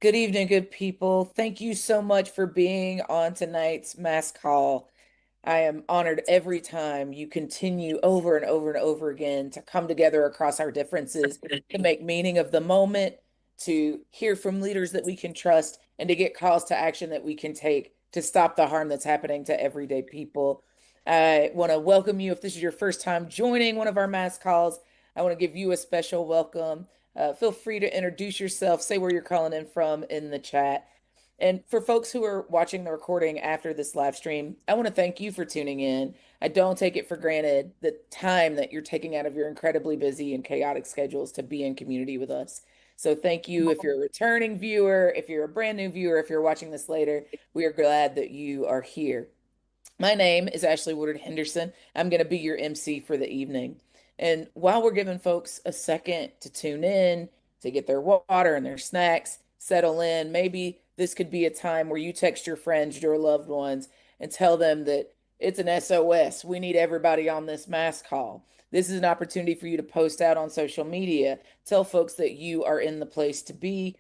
Good evening, good people. Thank you so much for being on tonight's mass call. I am honored every time you continue over and over and over again to come together across our differences, to make meaning of the moment, to hear from leaders that we can trust, and to get calls to action that we can take to stop the harm that's happening to everyday people. I want to welcome you if this is your first time joining one of our mass calls. I want to give you a special welcome. Feel free to introduce yourself, say where you're calling in from in the chat. And for folks who are watching the recording after this live stream, I want to thank you for tuning in. I don't take it for granted the time that you're taking out of your incredibly busy and chaotic schedules to be in community with us. So thank you if you're a returning viewer, if you're a brand new viewer, if you're watching this later, we are glad that you are here. My name is Ashley Woodard Henderson. I'm going to be your MC for the evening. And while we're giving folks a second to tune in, to get their water and their snacks, settle in, maybe this could be a time where you text your friends, your loved ones, and tell them that it's an SOS. We need everybody on this mass call. This is an opportunity for you to post out on social media, tell folks that you are in the place to be.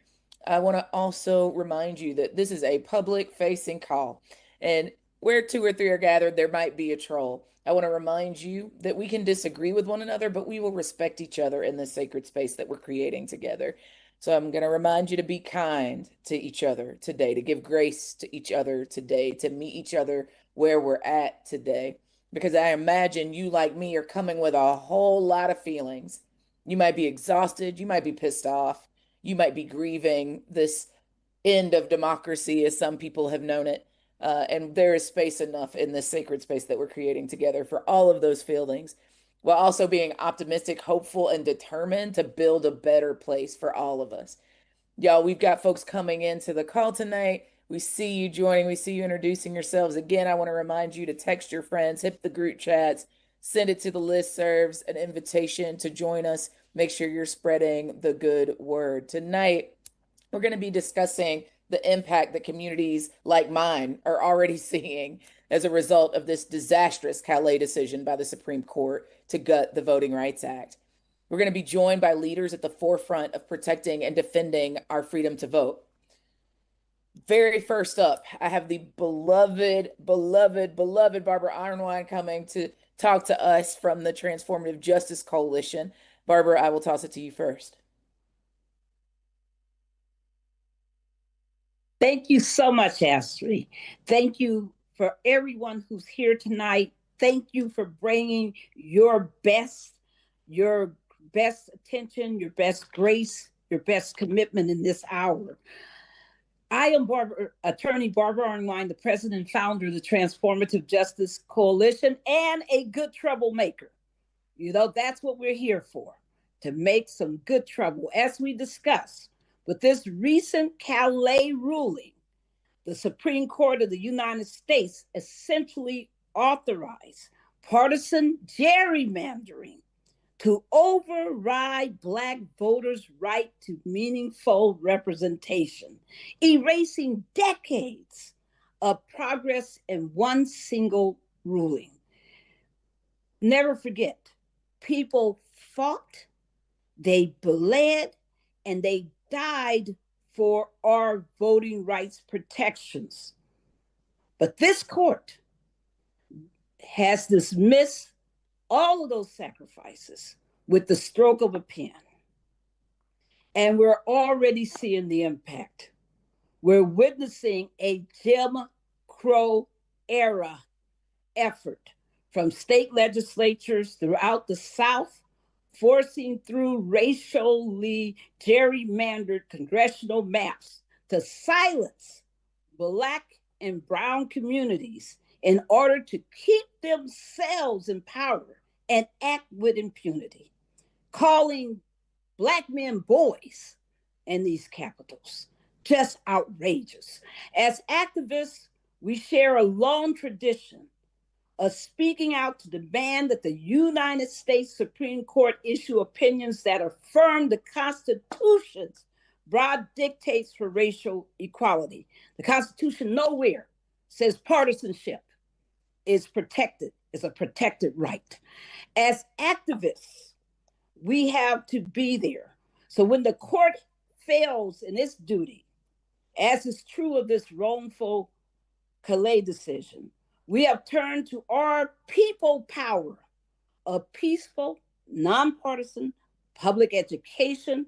I want to also remind you that this is a public facing call. And where two or three are gathered, there might be a troll. I want to remind you that we can disagree with one another, but we will respect each other in this sacred space that we're creating together. So I'm going to remind you to be kind to each other today, to give grace to each other today, to meet each other where we're at today. Because I imagine you, like me, are coming with a whole lot of feelings. You might be exhausted, you might be pissed off, you might be grieving this end of democracy as some people have known it. And there is space enough in this sacred space that we're creating together for all of those feelings, while also being optimistic, hopeful, and determined to build a better place for all of us. Y'all, we've got folks coming into the call tonight. We see you joining. We see you introducing yourselves. Again, I want to remind you to text your friends, hit the group chats, send it to the listservs, an invitation to join us. Make sure you're spreading the good word. Tonight, we're going to be discussing the impact that communities like mine are already seeing as a result of this disastrous Calais decision by the Supreme Court to gut the Voting Rights Act. We're going to be joined by leaders at the forefront of protecting and defending our freedom to vote. Very first up, I have the beloved Barbara Ironwine coming to talk to us from the Transformative Justice Coalition. Barbara, I will toss it to you first. Thank you so much, Ashley. Thank you for everyone who's here tonight. Thank you for bringing your best attention, your best grace, your best commitment in this hour. I am Attorney Barbara Arnwine, the president and founder of the Transformative Justice Coalition and a good troublemaker. You know, that's what we're here for, to make some good trouble. As we discussed, with this recent Calais ruling, the Supreme Court of the United States essentially authorized partisan gerrymandering to override Black voters' right to meaningful representation, erasing decades of progress in one single ruling. Never forget, people fought, they bled, and they died for our voting rights protections. But this court has dismissed all of those sacrifices with the stroke of a pen. And we're already seeing the impact. We're witnessing a Jim Crow era effort from state legislatures throughout the South, forcing through racially gerrymandered congressional maps to silence Black and Brown communities in order to keep themselves in power and act with impunity, calling Black men boys in these capitals. Just outrageous. As activists, we share a long tradition of speaking out to demand that the United States Supreme Court issue opinions that affirm the Constitution's broad dictates for racial equality. The Constitution nowhere says partisanship is protected, is a protected right. As activists, we have to be there. So when the court fails in its duty As is true of this wrongful Calais decision, we have turned to our people power of peaceful, nonpartisan public education,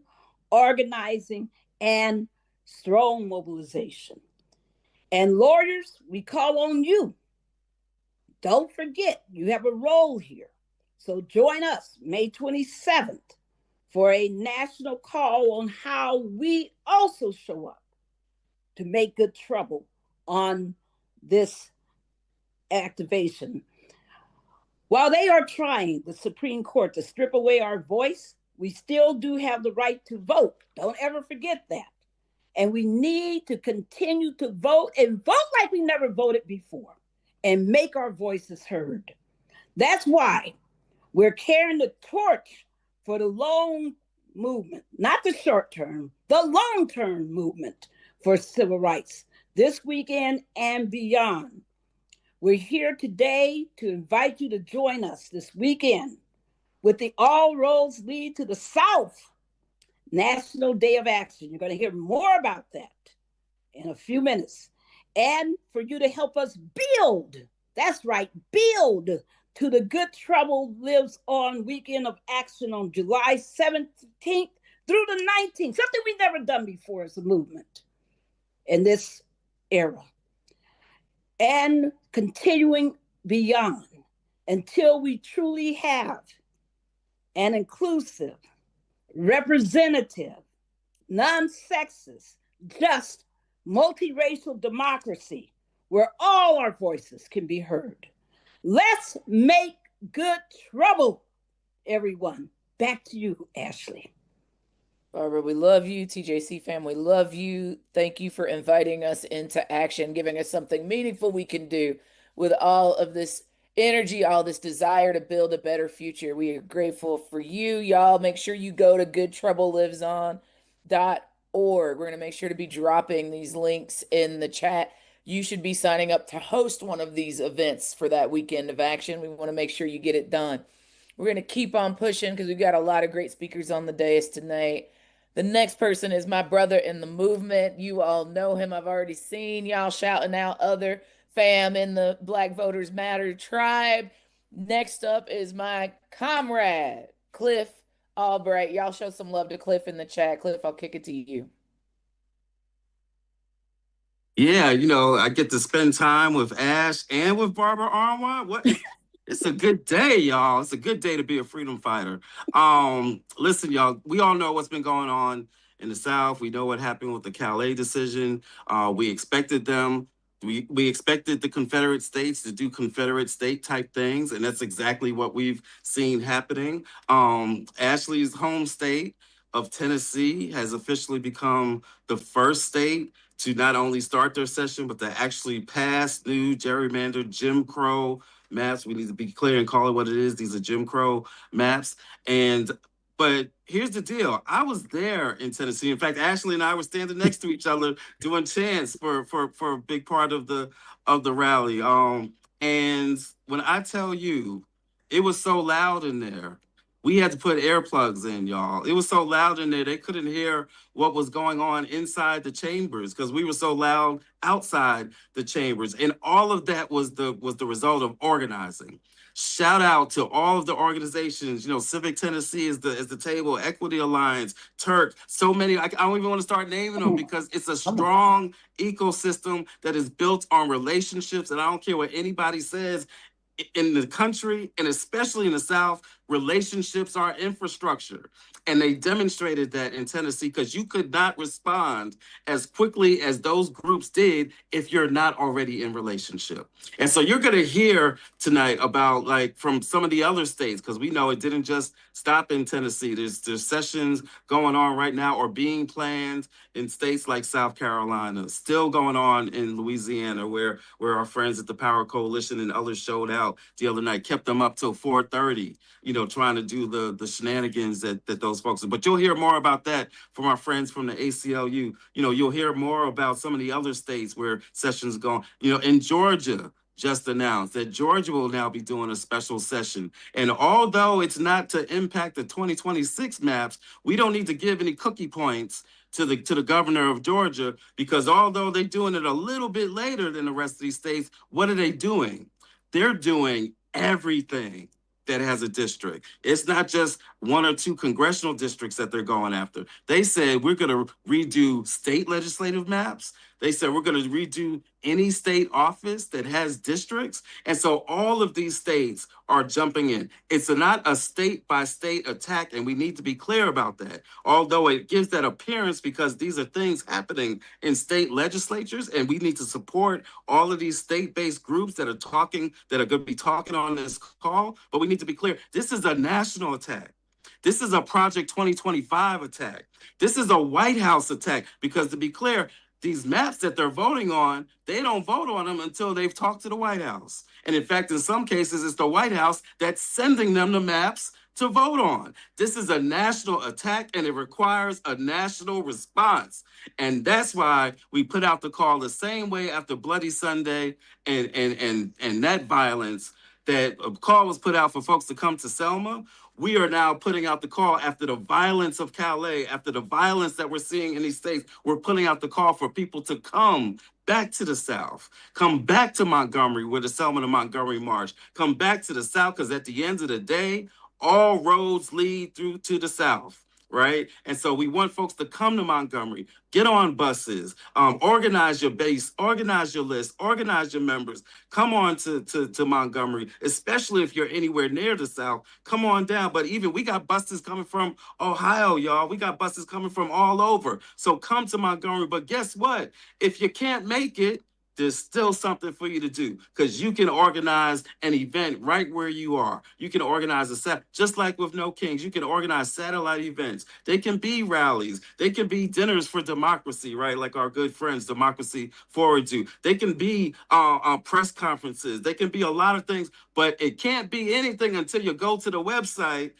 organizing, and strong mobilization. And lawyers, we call on you. Don't forget, you have a role here. So join us May 27th for a national call on how we also show up to make good trouble on this activation. While they are trying, the Supreme Court, to strip away our voice, we still do have the right to vote. Don't ever forget that. And we need to continue to vote and vote like we never voted before and make our voices heard. That's why we're carrying the torch for the long movement, not the short term, the long term movement for civil rights this weekend and beyond. We're here today to invite you to join us this weekend with the All Roads Lead to the South National Day of Action. You're going to hear more about that in a few minutes. And for you to help us build, that's right, build to the Good Trouble Lives On weekend of action on July 17th through the 19th, something we've never done before as a movement in this era. And continuing beyond until we truly have an inclusive, representative, non-sexist, just, multiracial democracy where all our voices can be heard. Let's make good trouble, everyone. Back to you, Ashley. Barbara, we love you. TJC fam, we love you. Thank you for inviting us into action, giving us something meaningful we can do with all of this energy, all this desire to build a better future. We are grateful for you. Y'all make sure you go to goodtroubleliveson.org. We're going to make sure to be dropping these links in the chat. You should be signing up to host one of these events for that weekend of action. We want to make sure you get it done. We're going to keep on pushing because we've got a lot of great speakers on the dais tonight. The next person is my brother in the movement. You all know him. I've already seen y'all shouting out other fam in the Black Voters Matter tribe. Next up is my comrade, Cliff Albright. Y'all show some love to Cliff in the chat. Cliff, I'll kick it to you. Yeah, I get to spend time with Ash and with Barbara Armstrong. It's a good day, y'all. It's a good day to be a freedom fighter. Listen, y'all, we all know what's been going on in the South. We know what happened with the Calais decision. We expected them. We expected the Confederate States to do Confederate state type things, and that's exactly what we've seen happening. Ashley's home state of Tennessee has officially become the first state to not only start their session, but to actually pass new gerrymandered Jim Crow maps. We need to be clear and call it what it is. These are Jim Crow maps. But here's the deal. I was there in Tennessee. In fact, Ashley and I were standing next to each other doing chants for a big part of the rally. And when I tell you, it was so loud in there. We had to put earplugs in, y'all. It was so loud in there, they couldn't hear what was going on inside the chambers because we were so loud outside the chambers. And all of that was the result of organizing. Shout out to all of the organizations. Civic Tennessee is the table, Equity Alliance, Turk, so many. I don't even want to start naming them because it's a strong ecosystem that is built on relationships. And I don't care what anybody says. In the country, and especially in the South, relationships are infrastructure. And they demonstrated that in Tennessee because you could not respond as quickly as those groups did if you're not already in relationship. And so you're going to hear tonight about from some of the other states, because we know it didn't just stop in Tennessee. There's sessions going on right now or being planned in states like South Carolina, still going on in Louisiana, where our friends at the Power Coalition and others showed out the other night, kept them up till 4:30, trying to do the shenanigans that those folks. But you'll hear more about that from our friends from the ACLU. You'll hear more about some of the other states where sessions go. In Georgia, just announced that Georgia will now be doing a special session. And although it's not to impact the 2026 maps, we don't need to give any cookie points to the governor of Georgia, because although they're doing it a little bit later than the rest of these states, what are they doing? They're doing everything that has a district. It's not just one or two congressional districts that they're going after. They said we're going to redo state legislative maps. They said we're going to redo any state office that has districts. And so all of these states are jumping in. It's not a state by state attack, and we need to be clear about that. Although it gives that appearance because these are things happening in state legislatures, and we need to support all of these state-based groups that are talking, that are going to be talking on this call. But we need to be clear, this is a national attack. This is a Project 2025 attack. This is a White House attack, because to be clear, these maps that they're voting on, they don't vote on them until they've talked to the White House. And in fact, in some cases, it's the White House that's sending them the maps to vote on. This is a national attack, and it requires a national response. And that's why we put out the call the same way after Bloody Sunday and that violence, that a call was put out for folks to come to Selma. We are now putting out the call after the violence of Calais, after the violence that we're seeing in these states. We're putting out the call for people to come back to the South, come back to Montgomery with the Selma to Montgomery March, come back to the South, because at the end of the day, all roads lead through to the South. Right. And so we want folks to come to Montgomery, get on buses, organize your base, organize your list, organize your members, come on to Montgomery, especially if you're anywhere near the South, come on down. But even we got buses coming from Ohio, y'all. We got buses coming from all over. So come to Montgomery. But guess what? If you can't make it, there's still something for you to do, because you can organize an event right where you are. You can organize just like with No Kings, you can organize satellite events. They can be rallies. They can be dinners for democracy, right? Like our good friends, Democracy Forward do. They can be press conferences. They can be a lot of things, but it can't be anything until you go to the website,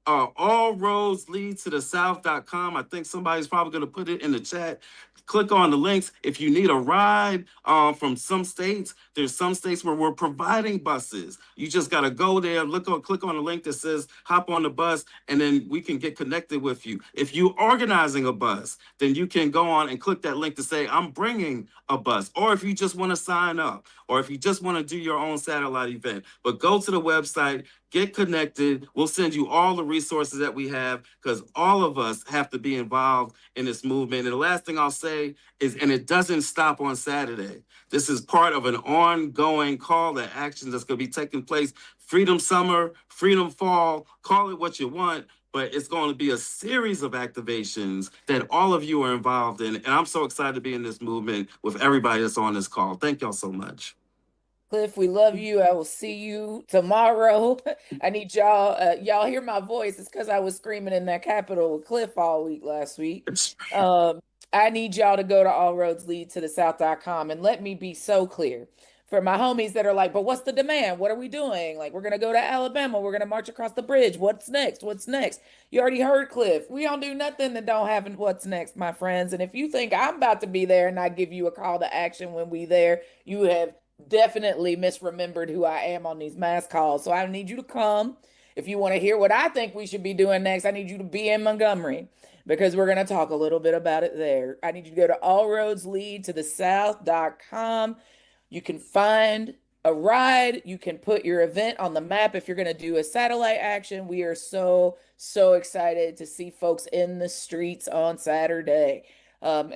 allroadsleadtothe-south.com. I think somebody's probably going to put it in the chat. Click on the links. If you need a ride from some states, there's some states where we're providing buses. You just got to go there, click on the link that says hop on the bus, and then we can get connected with you. If you're organizing a bus, then you can go on and click that link to say, I'm bringing a bus. Or if you just want to sign up, or if you just want to do your own satellite event. But go to the website, get connected. We'll send you all the resources that we have, because all of us have to be involved in this movement. And the last thing I'll say is, and it doesn't stop on Saturday. This is part of an ongoing call to action that's going to be taking place. Freedom Summer, Freedom Fall, call it what you want, but it's going to be a series of activations that all of you are involved in. And I'm so excited to be in this movement with everybody that's on this call. Thank y'all so much. Cliff, we love you. I will see you tomorrow. I need y'all hear my voice. It's because I was screaming in that Capitol with Cliff all week last week. I need y'all to go to allroadsleadtothe-south.com, and let me be so clear for my homies that are like, but what's the demand? What are we doing? Like, we're going to go to Alabama. We're going to march across the bridge. What's next? What's next? You already heard Cliff. We don't do nothing that don't have what's next, my friends. And if you think I'm about to be there and I give you a call to action when we there, you have definitely misremembered who I am on these mass calls. So I need you to come. If you want to hear what I think we should be doing next, I need you to be in Montgomery, because we're going to talk a little bit about it there. I need you to go to allroadsleadtothe-south.com. You can find a ride. You can put your event on the map if you're going to do a satellite action. We are so, so excited to see folks in the streets on Saturday. And,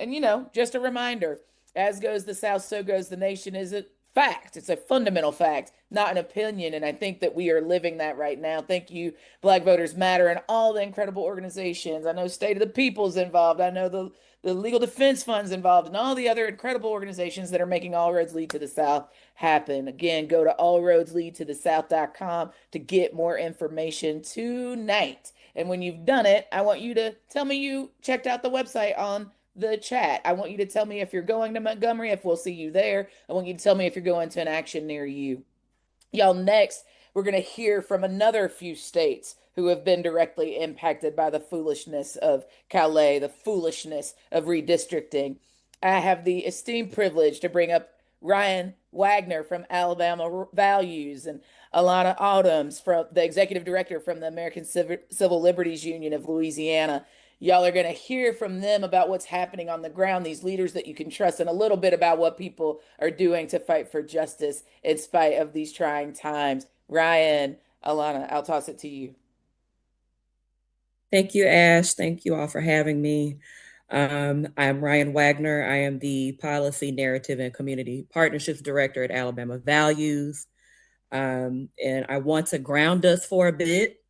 just a reminder, as goes the South, so goes the nation is a fact. It's a fundamental fact, not an opinion. And I think that we are living that right now. Thank you, Black Voters Matter, and all the incredible organizations. I know State of the People's involved. I know the Legal Defense Fund's involved, and all the other incredible organizations that are making All Roads Lead to the South happen. Again, go to allroadsleadtothe-south.com to get more information tonight. And when you've done it, I want you to tell me you checked out the website on the chat. I want you to tell me if you're going to Montgomery, if we'll see you there. I want you to tell me if you're going to an action near you. Y'all, next, we're going to hear from another few states who have been directly impacted by the foolishness of Calais, the foolishness of redistricting. I have the esteemed privilege to bring up Ryan Wagner from Alabama Values, and Alana Autumns, from the executive director from the American Civil Liberties Union of Louisiana. Y'all are going to hear from them about what's happening on the ground, these leaders that you can trust, and a little bit about what people are doing to fight for justice in spite of these trying times. Ryan, Alana, I'll toss it to you. Thank you, Ash. Thank you all for having me. I'm Ryan Wagner. I am the Policy, Narrative, and Community Partnerships Director at Alabama Values. And I want to ground us for a bit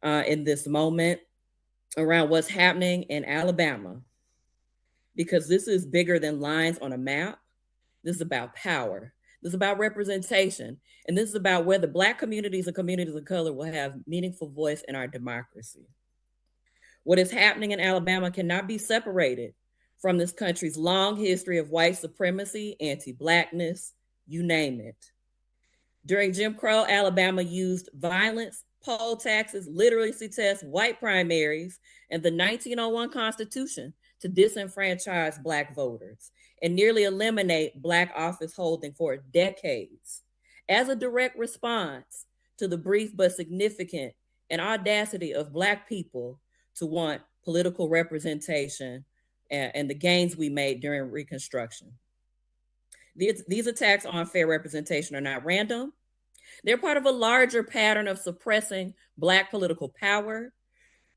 in this moment around what's happening in Alabama, because this is bigger than lines on a map. This is about power. This is about representation. And this is about whether Black communities and communities of color will have meaningful voice in our democracy. What is happening in Alabama cannot be separated from this country's long history of white supremacy, anti-Blackness, you name it. During Jim Crow, Alabama used violence, poll taxes, literacy tests, white primaries, and the 1901 Constitution to disenfranchise Black voters and nearly eliminate Black office holding for decades. As a direct response to the brief but significant and audacity of Black people to want political representation and the gains we made during Reconstruction. These attacks on fair representation are not random. They're part of a larger pattern of suppressing Black political power.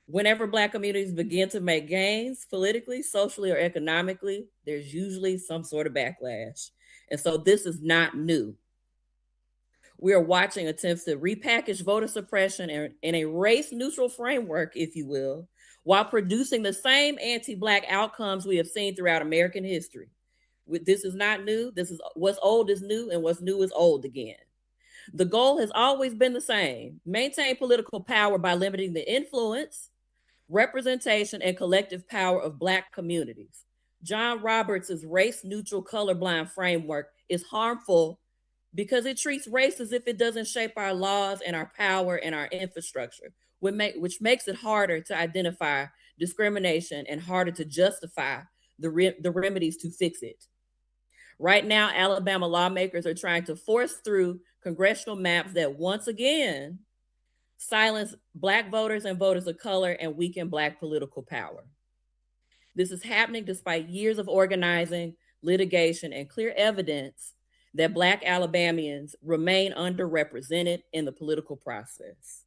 Whenever Black communities begin to make gains politically, socially, or economically, there's usually some sort of backlash. And so this is not new. We are watching attempts to repackage voter suppression in a race-neutral framework, if you will, while producing the same anti-Black outcomes we have seen throughout American history. This is not new. This is what's old is new, and what's new is old again. The goal has always been the same: maintain political power by limiting the influence, representation, and collective power of Black communities. John Roberts' race-neutral colorblind framework is harmful because it treats race as if it doesn't shape our laws and our power and our infrastructure, which makes it harder to identify discrimination and harder to justify the remedies to fix it. Right now, Alabama lawmakers are trying to force through congressional maps that once again silence Black voters and voters of color and weaken Black political power. This is happening despite years of organizing, litigation, and clear evidence that Black Alabamians remain underrepresented in the political process.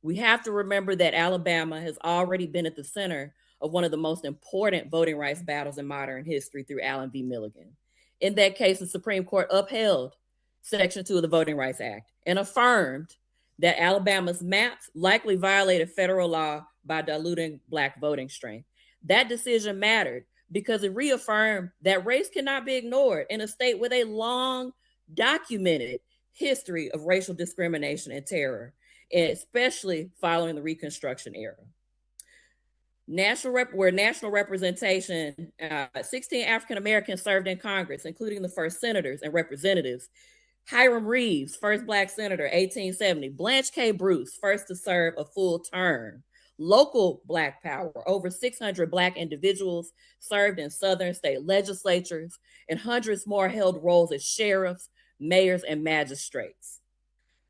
We have to remember that Alabama has already been at the center of one of the most important voting rights battles in modern history through Allen v. Milligan. In that case, the Supreme Court upheld Section 2 of the Voting Rights Act and affirmed that Alabama's maps likely violated federal law by diluting Black voting strength. That decision mattered because it reaffirmed that race cannot be ignored in a state with a long documented history of racial discrimination and terror, especially following the Reconstruction era. Where national representation, 16 African Americans served in Congress, including the first senators and representatives. Hiram Reeves, first Black senator, 1870. Blanche K. Bruce, first to serve a full term. Local Black power, over 600 Black individuals served in Southern state legislatures, and hundreds more held roles as sheriffs, mayors, and magistrates.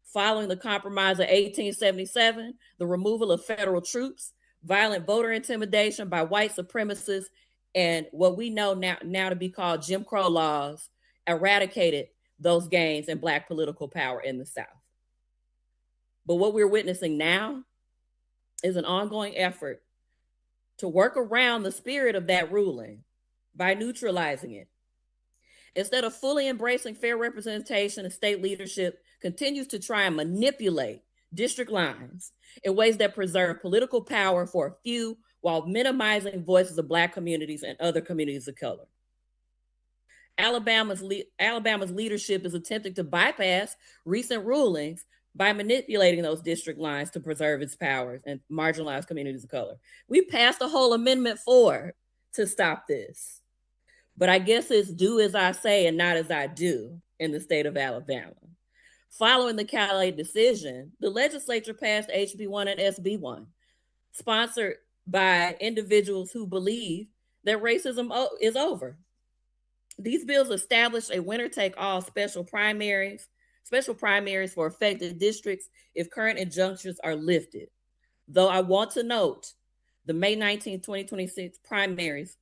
Following the Compromise of 1877, the removal of federal troops, violent voter intimidation by white supremacists, and what we know now to be called Jim Crow laws eradicated those gains in Black political power in the South. But what we're witnessing now is an ongoing effort to work around the spirit of that ruling by neutralizing it. Instead of fully embracing fair representation, the state leadership continues to try and manipulate district lines in ways that preserve political power for a few while minimizing voices of Black communities and other communities of color. Alabama's leadership is attempting to bypass recent rulings by manipulating those district lines to preserve its powers and marginalize communities of color. We passed a whole Amendment 4 to stop this. But I guess it's do as I say and not as I do in the state of Alabama. Following the Calais decision, the legislature passed HB1 and SB1, sponsored by individuals who believe that racism is over. These bills established a winner-take-all special primaries for affected districts if current injunctions are lifted. Though I want to note The May 19, 2026 primaries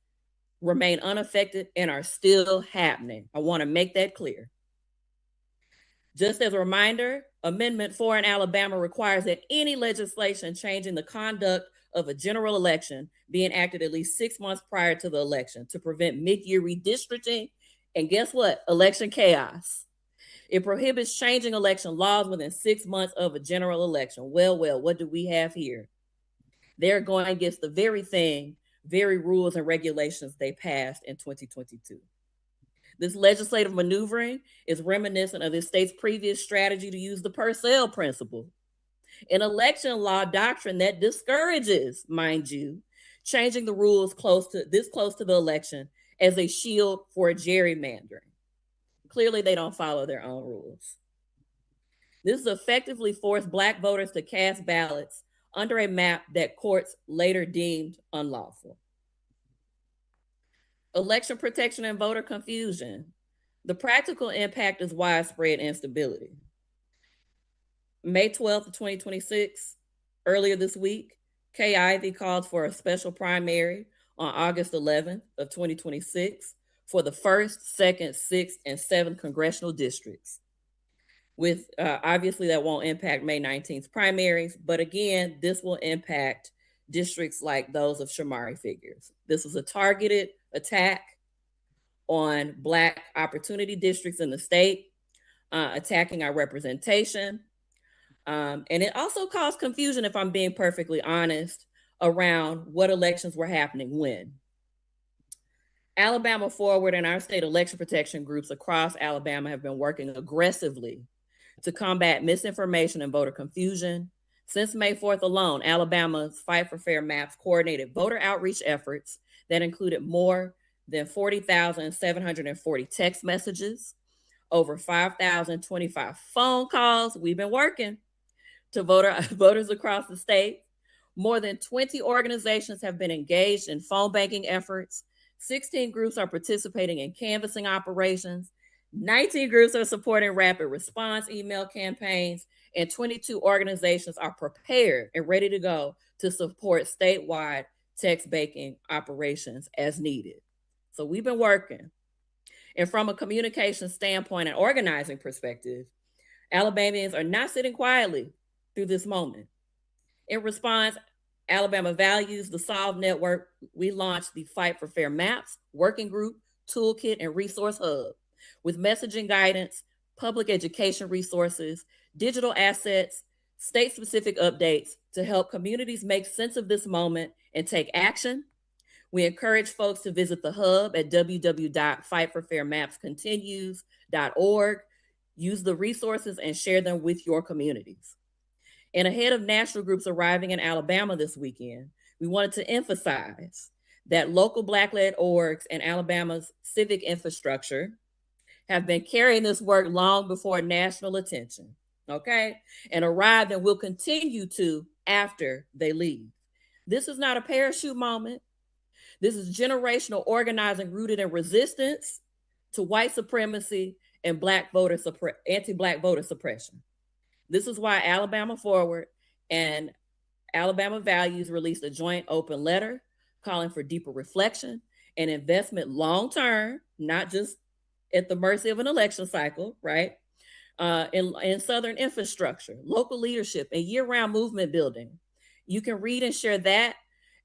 remain unaffected and are still happening. I want to make that clear. Just as a reminder, Amendment 4 in Alabama requires that any legislation changing the conduct of a general election be enacted at least 6 months prior to the election to prevent mid-year redistricting and guess what? Election chaos. It prohibits changing election laws within 6 months of a general election. Well, what do we have here? They're going against the very rules and regulations they passed in 2022. This legislative maneuvering is reminiscent of the state's previous strategy to use the Purcell principle, an election law doctrine that discourages, mind you, changing the rules close to the election as a shield for gerrymandering. Clearly, they don't follow their own rules. This has effectively forced Black voters to cast ballots under a map that courts later deemed unlawful. Election protection and voter confusion. The practical impact is widespread instability. May 12th, 2026, earlier this week, Kay Ivey called for a special primary on August 11th of 2026 for the 1st, 2nd, 6th, and 7th congressional districts. With obviously that won't impact May 19th primaries, but again, this will impact districts like those of Shamari Figures. This was a targeted attack on Black opportunity districts in the state, attacking our representation. And it also caused confusion, if I'm being perfectly honest, around what elections were happening when. Alabama Forward and our state election protection groups across Alabama have been working aggressively to combat misinformation and voter confusion. Since May 4th alone, Alabama's Fight for Fair Maps coordinated voter outreach efforts that included more than 40,740 text messages, over 5,025 phone calls. We've been working to voters across the state. More than 20 organizations have been engaged in phone banking efforts. 16 groups are participating in canvassing operations. 19 groups are supporting rapid response email campaigns, and 22 organizations are prepared and ready to go to support statewide text banking operations as needed. So we've been working. And from a communication standpoint and organizing perspective, Alabamians are not sitting quietly through this moment. In response, Alabama Values, the Solve Network, we launched the Fight for Fair Maps working group, toolkit, and resource hub with messaging guidance, public education resources, digital assets, state-specific updates to help communities make sense of this moment and take action. We encourage folks to visit the hub at www.fightforfairmapscontinues.org. Use the resources and share them with your communities. And ahead of national groups arriving in Alabama this weekend, we wanted to emphasize that local Black-led orgs and Alabama's civic infrastructure have been carrying this work long before national attention, okay? And arrived and will continue to after they leave. This is not a parachute moment. This is generational organizing rooted in resistance to white supremacy and anti-Black voter suppression. This is why Alabama Forward and Alabama Values released a joint open letter calling for deeper reflection and investment long-term, not just at the mercy of an election cycle, right? In Southern infrastructure, local leadership, and year-round movement building. You can read and share that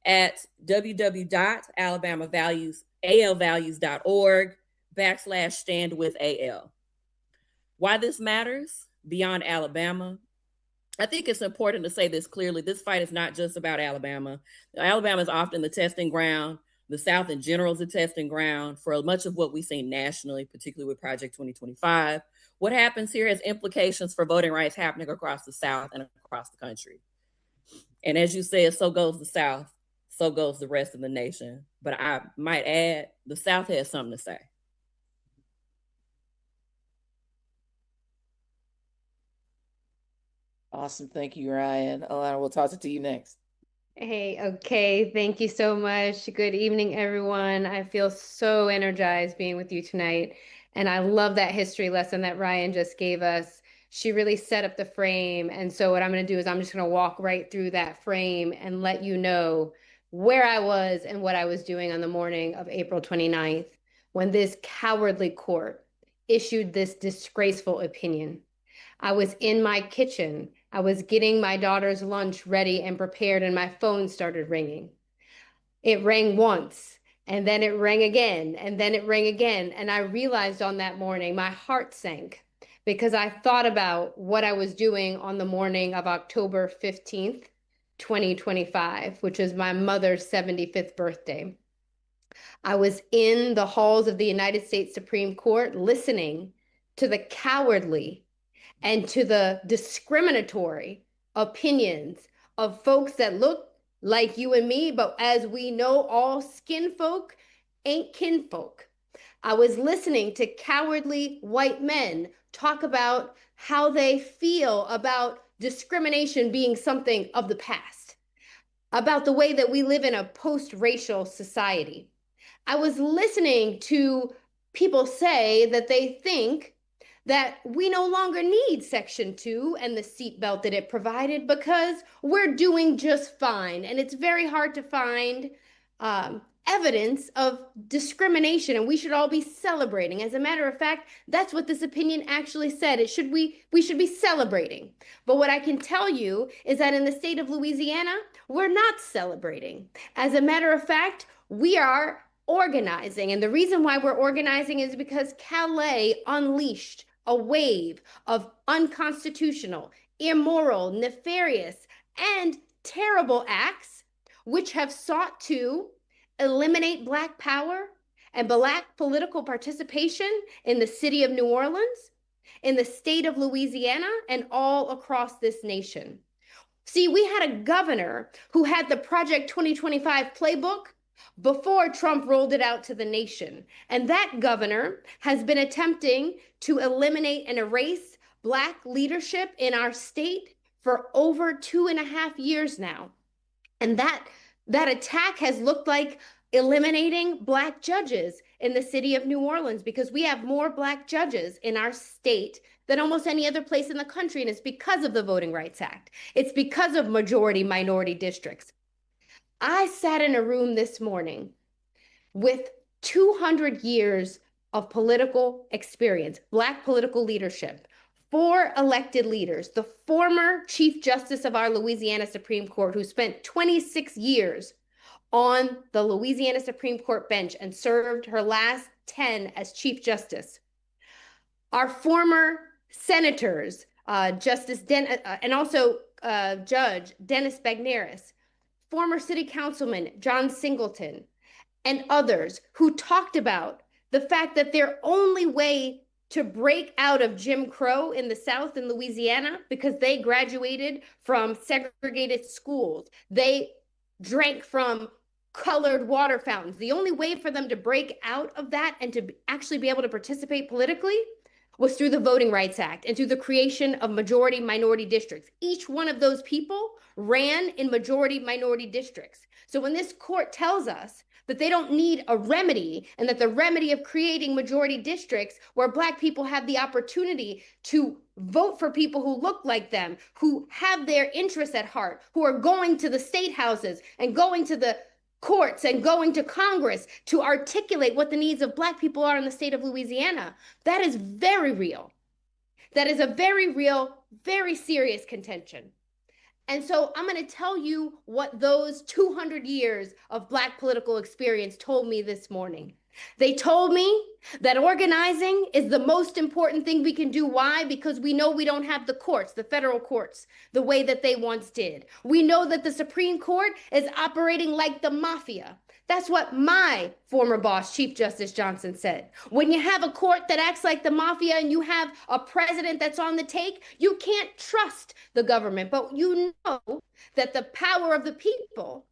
at www.alvalues.org/standwithal. Why this matters beyond Alabama, I think it's important to say this clearly. This fight is not just about Alabama. Alabama is often the testing ground. The South in general is a testing ground for much of what we see nationally, particularly with Project 2025. What happens here has implications for voting rights happening across the South and across the country. And as you said, so goes the South, so goes the rest of the nation. But I might add, the South has something to say. Awesome. Thank you, Ryan. Alana, we'll toss it to you next. Hey, okay. Thank you so much. Good evening, everyone. I feel so energized being with you tonight. And I love that history lesson that Ryan just gave us. She really set up the frame. And so what I'm going to do is I'm just going to walk right through that frame and let you know where I was and what I was doing on the morning of April 29th when this cowardly court issued this disgraceful opinion. I was in my kitchen. I was getting my daughter's lunch ready and prepared, and my phone started ringing. It rang once, and then it rang again, and then it rang again. And I realized on that morning, my heart sank because I thought about what I was doing on the morning of October 15th, 2025, which is my mother's 75th birthday. I was in the halls of the United States Supreme Court listening to the cowardly and to the discriminatory opinions of folks that look like you and me, but as we know, all skin folk ain't kinfolk. I was listening to cowardly white men talk about how they feel about discrimination being something of the past, about the way that we live in a post-racial society. I was listening to people say that they think that we no longer need Section 2 and the seatbelt that it provided because we're doing just fine. And it's very hard to find evidence of discrimination, and we should all be celebrating. As a matter of fact, that's what this opinion actually said. We should be celebrating. But what I can tell you is that in the state of Louisiana, we're not celebrating. As a matter of fact, we are organizing. And the reason why we're organizing is because Calais unleashed a wave of unconstitutional, immoral, nefarious, and terrible acts which have sought to eliminate Black power and Black political participation in the city of New Orleans, in the state of Louisiana, and all across this nation. See, we had a governor who had the Project 2025 playbook before Trump rolled it out to the nation. And that governor has been attempting to eliminate and erase Black leadership in our state for over 2.5 years now. And that attack has looked like eliminating Black judges in the city of New Orleans, because we have more Black judges in our state than almost any other place in the country. And it's because of the Voting Rights Act. It's because of majority minority districts. I sat in a room this morning with 200 years of political experience, Black political leadership, 4 elected leaders, the former Chief Justice of our Louisiana Supreme Court, who spent 26 years on the Louisiana Supreme Court bench and served her last 10 as Chief Justice. Our former senators, and also Judge Dennis Bagneris, former city councilman John Singleton, and others who talked about the fact that their only way to break out of Jim Crow in the South in Louisiana, because they graduated from segregated schools, they drank from colored water fountains. The only way for them to break out of that and to actually be able to participate politically was through the Voting Rights Act and through the creation of majority minority districts. Each one of those people ran in majority minority districts. So when this court tells us that they don't need a remedy, and that the remedy of creating majority districts where Black people have the opportunity to vote for people who look like them, who have their interests at heart, who are going to the state houses and going to the courts and going to Congress to articulate what the needs of Black people are in the state of Louisiana, that is very real. That is a very real, very serious contention. And so I'm going to tell you what those 200 years of Black political experience told me this morning. They told me that organizing is the most important thing we can do. Why? Because we know we don't have the courts, the federal courts, the way that they once did. We know that the Supreme Court is operating like the mafia. That's what my former boss, Chief Justice Johnson, said. When you have a court that acts like the mafia and you have a president that's on the take, you can't trust the government. But you know that the power of the people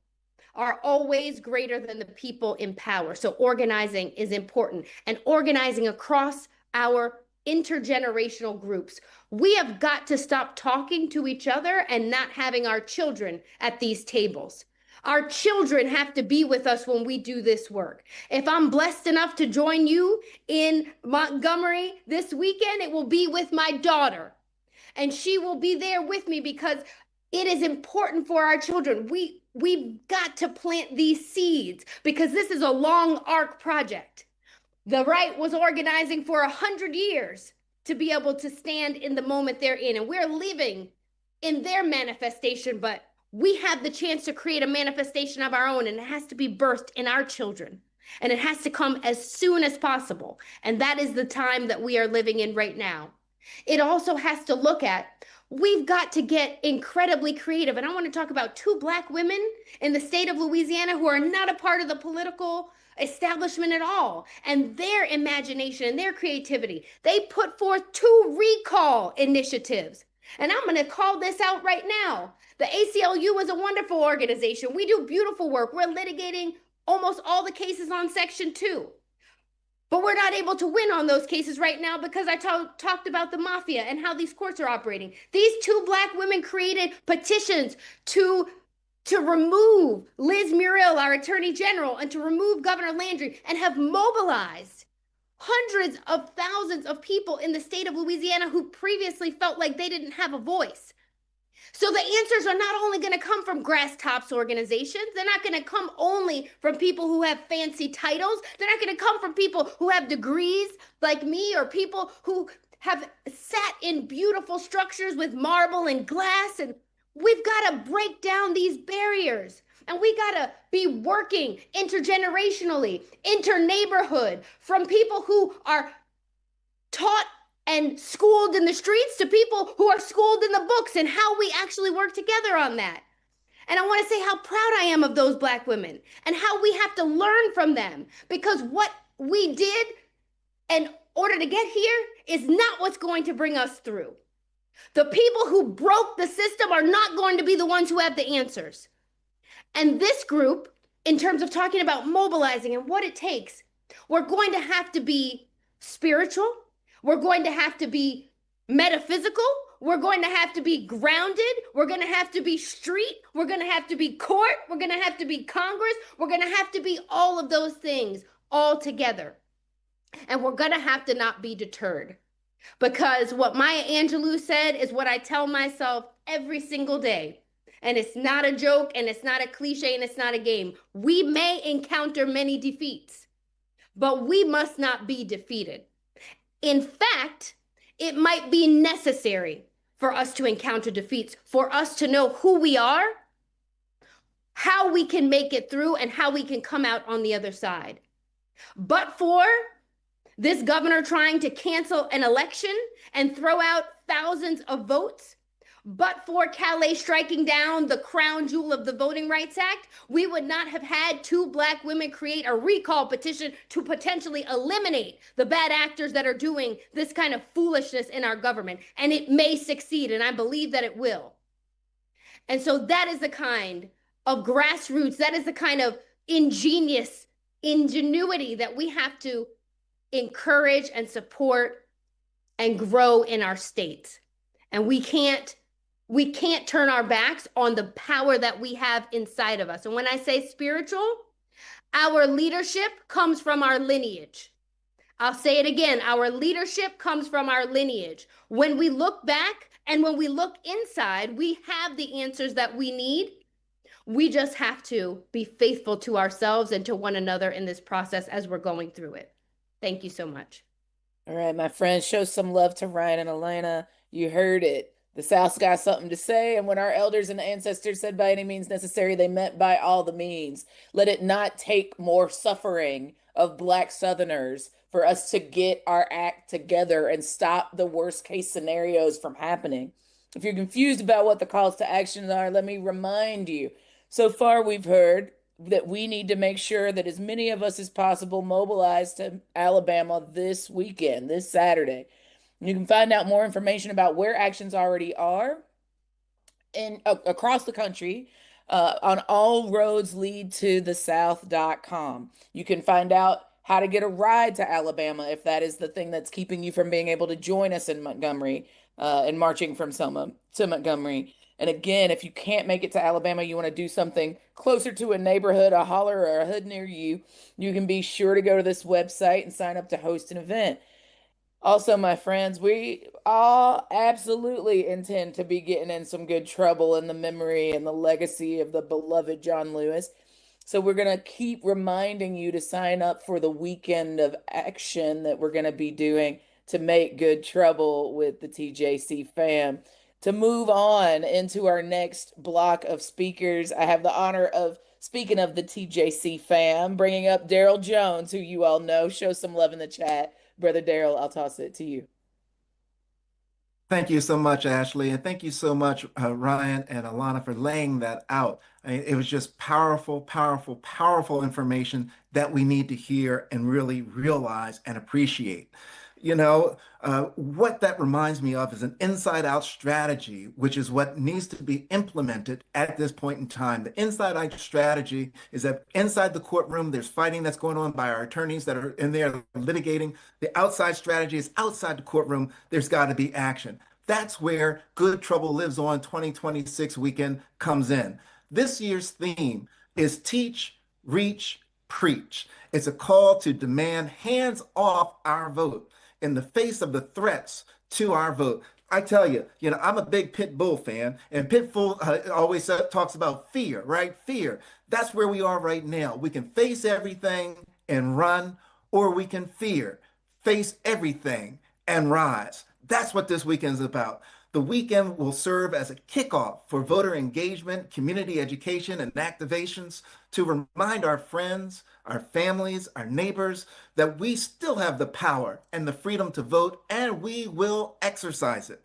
are always greater than the people in power. So organizing is important, and organizing across our intergenerational groups. We have got to stop talking to each other and not having our children at these tables. Our children have to be with us when we do this work. If I'm blessed enough to join you in Montgomery this weekend, it will be with my daughter. And she will be there with me because it is important for our children. we've got to plant these seeds because this is a long arc project. The right was organizing for 100 years to be able to stand in the moment they're in. And we're living in their manifestation, but we have the chance to create a manifestation of our own, and it has to be birthed in our children. And it has to come as soon as possible. And that is the time that we are living in right now. It also has to look at, we've got to get incredibly creative. And I want to talk about 2 Black women in the state of Louisiana who are not a part of the political establishment at all. And their imagination and their creativity, they put forth 2 recall initiatives. And I'm going to call this out right now. The ACLU is a wonderful organization. We do beautiful work. We're litigating almost all the cases on Section 2. But we're not able to win on those cases right now because I talked about the mafia and how these courts are operating. These 2 Black women created petitions to remove Liz Muriel, our Attorney General, and to remove Governor Landry, and have mobilized hundreds of thousands of people in the state of Louisiana who previously felt like they didn't have a voice. So the answers are not only going to come from grass tops organizations. They're not going to come only from people who have fancy titles. They're not going to come from people who have degrees like me, or people who have sat in beautiful structures with marble and glass. And we've got to break down these barriers. And we got to be working intergenerationally, inter-neighborhood, from people who are taught and schooled in the streets to people who are schooled in the books, and how we actually work together on that. And I want to say how proud I am of those Black women and how we have to learn from them, because what we did in order to get here is not what's going to bring us through. The people who broke the system are not going to be the ones who have the answers. And this group, in terms of talking about mobilizing and what it takes, we're going to have to be spiritual. We're going to have to be metaphysical. We're going to have to be grounded. We're going to have to be street. We're going to have to be court. We're going to have to be Congress. We're going to have to be all of those things all together. And we're going to have to not be deterred. Because what Maya Angelou said is what I tell myself every single day. And it's not a joke, and it's not a cliche, and it's not a game. We may encounter many defeats, but we must not be defeated. In fact, it might be necessary for us to encounter defeats, for us to know who we are, how we can make it through, and how we can come out on the other side. But for this governor trying to cancel an election and throw out thousands of votes, but for Calais striking down the crown jewel of the Voting Rights Act, we would not have had 2 Black women create a recall petition to potentially eliminate the bad actors that are doing this kind of foolishness in our government. And it may succeed, and I believe that it will. And so that is the kind of grassroots, that is the kind of ingenuity that we have to encourage and support and grow in our states. And we can't turn our backs on the power that we have inside of us. And when I say spiritual, our leadership comes from our lineage. I'll say it again. Our leadership comes from our lineage. When we look back and when we look inside, we have the answers that we need. We just have to be faithful to ourselves and to one another in this process as we're going through it. Thank you so much. All right, my friends, show some love to Ryan and Elena. You heard it. The South's got something to say, and when our elders and ancestors said by any means necessary, they meant by all the means. Let it not take more suffering of Black Southerners for us to get our act together and stop the worst case scenarios from happening. If you're confused about what the calls to action are, let me remind you. So far, we've heard that we need to make sure that as many of us as possible mobilize to Alabama this weekend, this Saturday. You can find out more information about where actions already are in across the country on allroadsleadtothesouth.com. You can find out how to get a ride to Alabama if that is the thing that's keeping you from being able to join us in Montgomery and marching from Selma to Montgomery. And again, if you can't make it to Alabama, you want to do something closer to a neighborhood, a holler, or a hood near you, you can be sure to go to this website and sign up to host an event. Also, my friends, we all absolutely intend to be getting in some good trouble in the memory and the legacy of the beloved John Lewis. So we're going to keep reminding you to sign up for the weekend of action that we're going to be doing to make good trouble with the TJC fam. To move on into our next block of speakers, I have the honor of speaking of the TJC fam, bringing up Daryl Jones, who you all know. Show some love in the chat. Brother Daryl, I'll toss it to you. Thank you so much, Ashley, and thank you so much, Ryan and Alana, for laying that out. I mean, it was just powerful, powerful, powerful information that we need to hear and really realize and appreciate. What that reminds me of is an inside-out strategy, which is what needs to be implemented at this point in time. The inside-out strategy is that inside the courtroom, there's fighting that's going on by our attorneys that are in there litigating. The outside strategy is outside the courtroom, there's got to be action. That's where Good Trouble Lives On 2026 weekend comes in. This year's theme is Teach, Reach, Preach. It's a call to demand hands off our vote in the face of the threats to our vote. I tell you, I'm a big Pit Bull fan, and Pit Bull always talks about fear, right? Fear. That's where we are right now. We can face everything and run, or we can face everything and rise. That's what this weekend is about. The weekend will serve as a kickoff for voter engagement, community education, and activations to remind our friends, our families, our neighbors that we still have the power and the freedom to vote, and we will exercise it.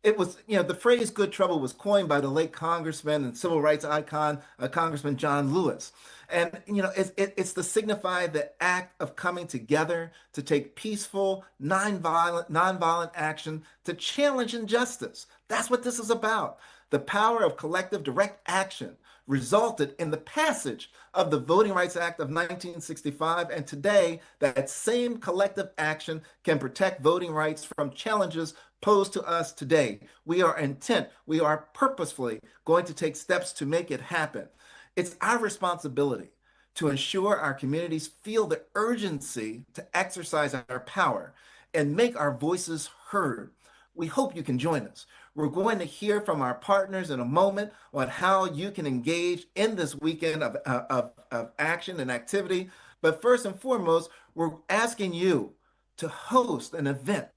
It was, the phrase good trouble was coined by the late congressman and civil rights icon, Congressman John Lewis. And, it's to signify the act of coming together to take peaceful, nonviolent action to challenge injustice. That's what this is about. The power of collective direct action resulted in the passage of the Voting Rights Act of 1965. And today, that same collective action can protect voting rights from challenges posed to us today. We are intent, we are purposefully going to take steps to make it happen. It's our responsibility to ensure our communities feel the urgency to exercise our power and make our voices heard. We hope you can join us. We're going to hear from our partners in a moment on how you can engage in this weekend of action and activity. But first and foremost, we're asking you to host an event.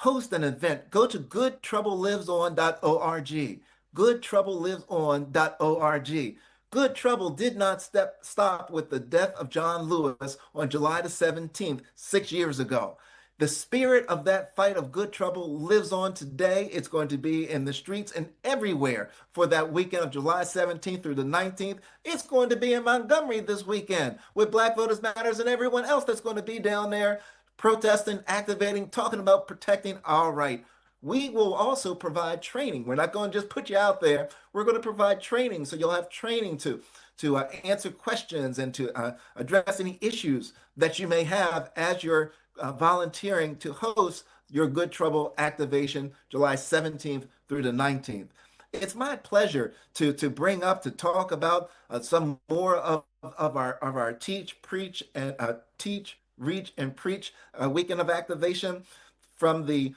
Go to goodtroubleliveson.org. Goodtroubleliveson.org. Good Trouble did not stop with the death of John Lewis on July the 17th, 6 years ago. The spirit of that fight of good trouble lives on today. It's going to be in the streets and everywhere for that weekend of July 17th through the 19th. It's going to be in Montgomery this weekend with Black Voters Matters and everyone else that's going to be down there protesting, activating, talking about protecting our right. We will also provide training. We're not going to just put you out there. We're going to provide training, so you'll have training to answer questions and to address any issues that you may have as you're volunteering to host your Good Trouble activation July 17th through the 19th. It's my pleasure to bring up to talk about some more of our Teach, Preach, and Teach, Reach, and Preach weekend of activation from the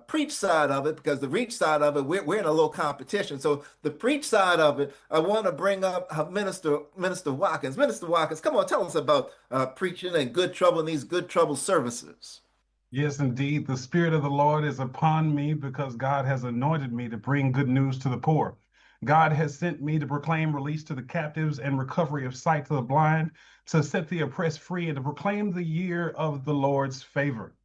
preach side of it, because the reach side of it, we're in a little competition. So the preach side of it, I want to bring up Minister Watkins. Minister Watkins, come on, tell us about preaching and good trouble in these good trouble services. Yes, indeed. The Spirit of the Lord is upon me because God has anointed me to bring good news to the poor. God has sent me to proclaim release to the captives and recovery of sight to the blind, to set the oppressed free, and to proclaim the year of the Lord's favor.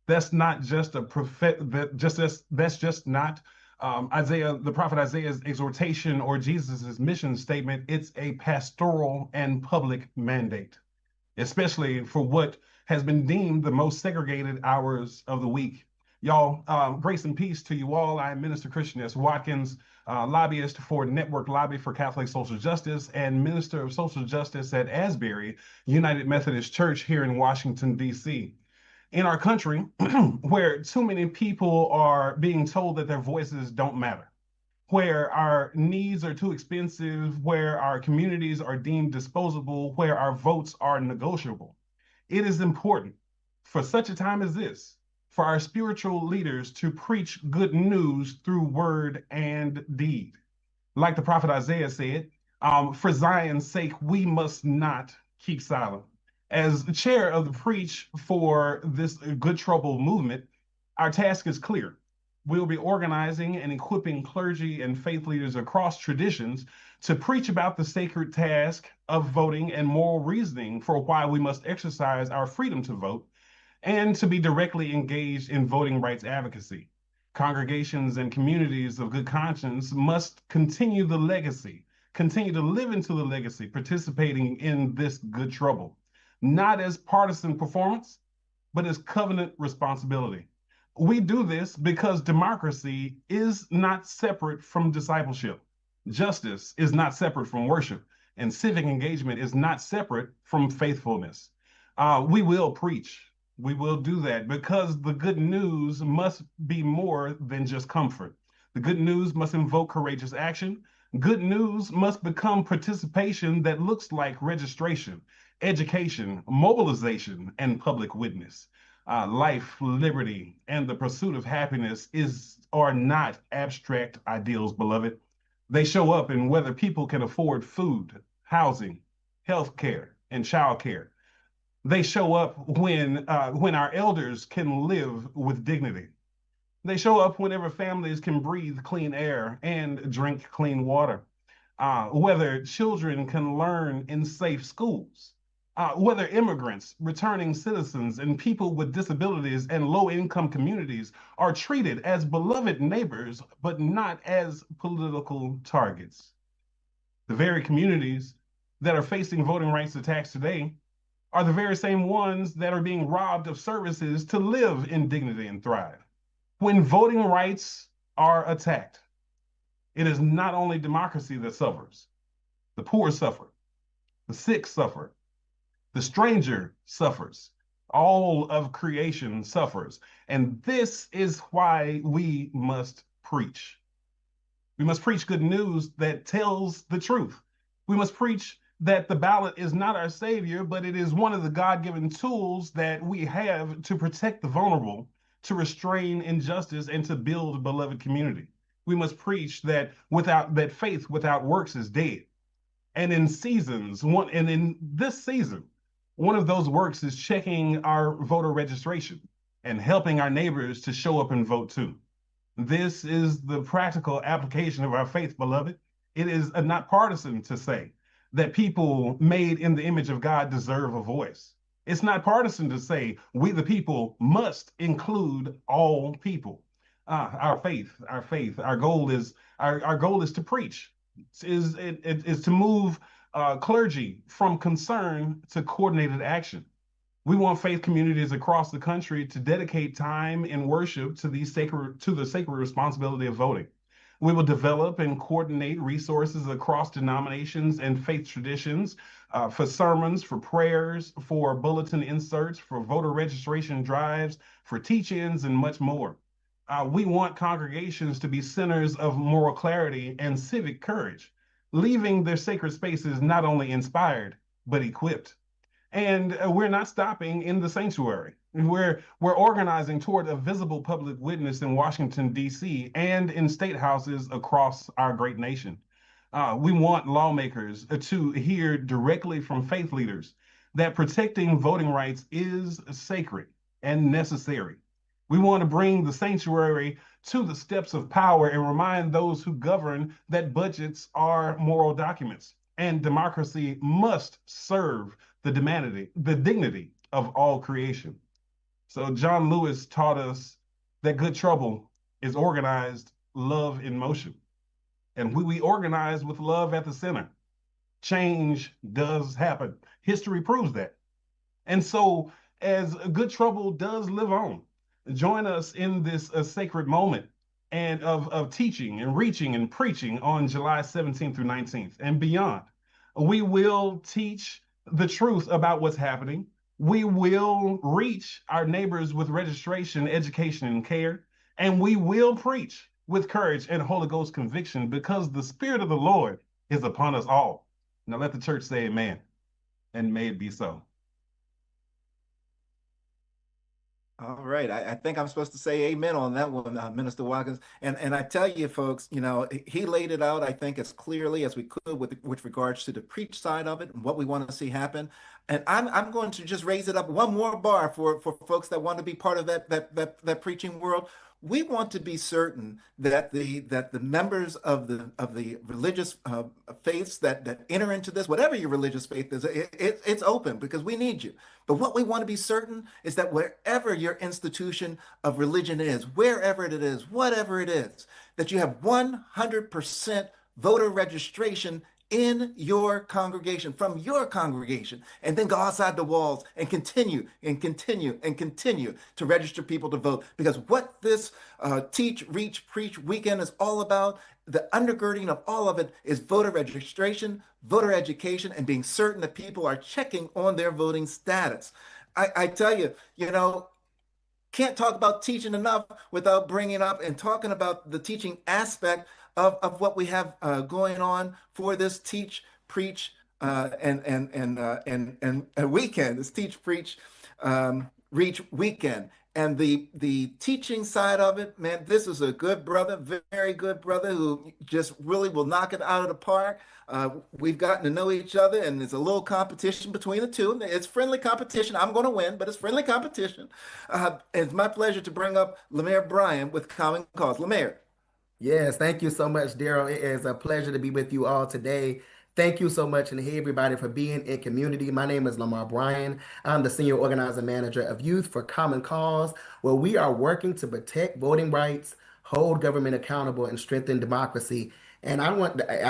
That's not just a prophet. That's just not Isaiah, the prophet Isaiah's exhortation or Jesus's mission statement. It's a pastoral and public mandate, especially for what has been deemed the most segregated hours of the week. Y'all, grace and peace to you all. I am Minister Christian S. Watkins, lobbyist for Network Lobby for Catholic Social Justice and Minister of Social Justice at Asbury United Methodist Church here in Washington, D.C. In our country, where too many people are being told that their voices don't matter, where our needs are too expensive, where our communities are deemed disposable, where our votes are negotiable. It is important for such a time as this for our spiritual leaders to preach good news through word and deed. Like the prophet Isaiah said, for Zion's sake, we must not keep silent. As the chair of the Preach for this Good Trouble movement, our task is clear. We'll be organizing and equipping clergy and faith leaders across traditions to preach about the sacred task of voting and moral reasoning for why we must exercise our freedom to vote and to be directly engaged in voting rights advocacy. Congregations and communities of good conscience must continue the legacy, continue to live into the legacy, participating in this good trouble, not as partisan performance, but as covenant responsibility. We do this because democracy is not separate from discipleship. Justice is not separate from worship, and civic engagement is not separate from faithfulness. We will preach. We will do that because the good news must be more than just comfort. The good news must invoke courageous action. Good news must become participation that looks like registration, education, mobilization, and public witness. Life, liberty, and the pursuit of happiness are not abstract ideals, beloved. They show up in whether people can afford food, housing, health care, and child care. They show up when our elders can live with dignity. They show up whenever families can breathe clean air and drink clean water. Whether children can learn in safe schools. Whether immigrants, returning citizens, and people with disabilities and low-income communities are treated as beloved neighbors, but not as political targets. The very communities that are facing voting rights attacks today are the very same ones that are being robbed of services to live in dignity and thrive. When voting rights are attacked, it is not only democracy that suffers. The poor suffer, the sick suffer, the stranger suffers, all of creation suffers. And this is why we must preach. We must preach good news that tells the truth. We must preach that the ballot is not our savior, but it is one of the God-given tools that we have to protect the vulnerable, to restrain injustice, and to build a beloved community. We must preach that faith without works is dead. And in this season, one of those works is checking our voter registration and helping our neighbors to show up and vote too. This is the practical application of our faith, beloved. It is not partisan to say that people made in the image of God deserve a voice. It's not partisan to say we the people must include all people. Our goal is to preach. Is to move clergy from concern to coordinated action. We want faith communities across the country to dedicate time in worship to the sacred responsibility of voting. We will develop and coordinate resources across denominations and faith traditions for sermons, for prayers, for bulletin inserts, for voter registration drives, for teach-ins, and much more. We want congregations to be centers of moral clarity and civic courage, leaving their sacred spaces not only inspired, but equipped. And we're not stopping in the sanctuary. We're organizing toward a visible public witness in Washington, D.C., and in state houses across our great nation. We want lawmakers to hear directly from faith leaders that protecting voting rights is sacred and necessary. We want to bring the sanctuary to the steps of power and remind those who govern that budgets are moral documents and democracy must serve the dignity of all creation. So John Lewis taught us that good trouble is organized love in motion. And when we organize with love at the center, change does happen. History proves that. And so as good trouble does live on, join us in this sacred moment and of teaching and reaching and preaching on July 17th through 19th and beyond. We will teach the truth about what's happening. We will reach our neighbors with registration, education, and care. And we will preach with courage and Holy Ghost conviction because the Spirit of the Lord is upon us all. Now let the church say amen, and may it be so. All right. I think I'm supposed to say amen on that one, Minister Watkins. And I tell you, folks, he laid it out, I think, as clearly as we could with regards to the preach side of it and what we want to see happen. And I'm going to just raise it up one more bar for folks that want to be part of that preaching world. We want to be certain that the members of the religious faiths that enter into this, whatever your religious faith is, it's open because we need you. But what we want to be certain is that wherever your institution of religion is, wherever it is, whatever it is, that you have 100% voter registration in your congregation, from your congregation, and then go outside the walls and continue and continue and continue to register people to vote. Because what this Teach, Reach, Preach weekend is all about, the undergirding of all of it is voter registration, voter education, and being certain that people are checking on their voting status. I tell you, can't talk about teaching enough without bringing up and talking about the teaching aspect of what we have going on for this Teach, Preach, and weekend. This Teach, Preach, Reach weekend. And the teaching side of it, man, this is a good brother, very good brother who just really will knock it out of the park. We've gotten to know each other, and there's a little competition between the two. It's friendly competition. I'm going to win, but it's friendly competition. It's my pleasure to bring up Lemare Bryan with Common Cause. Lemare. Yes, thank you so much, Daryl. It is a pleasure to be with you all today. Thank you so much, and hey, everybody, for being in community. My name is Lamar Bryan. I'm the Senior Organizing Manager of Youth for Common Cause, where we are working to protect voting rights, hold government accountable, and strengthen democracy. And I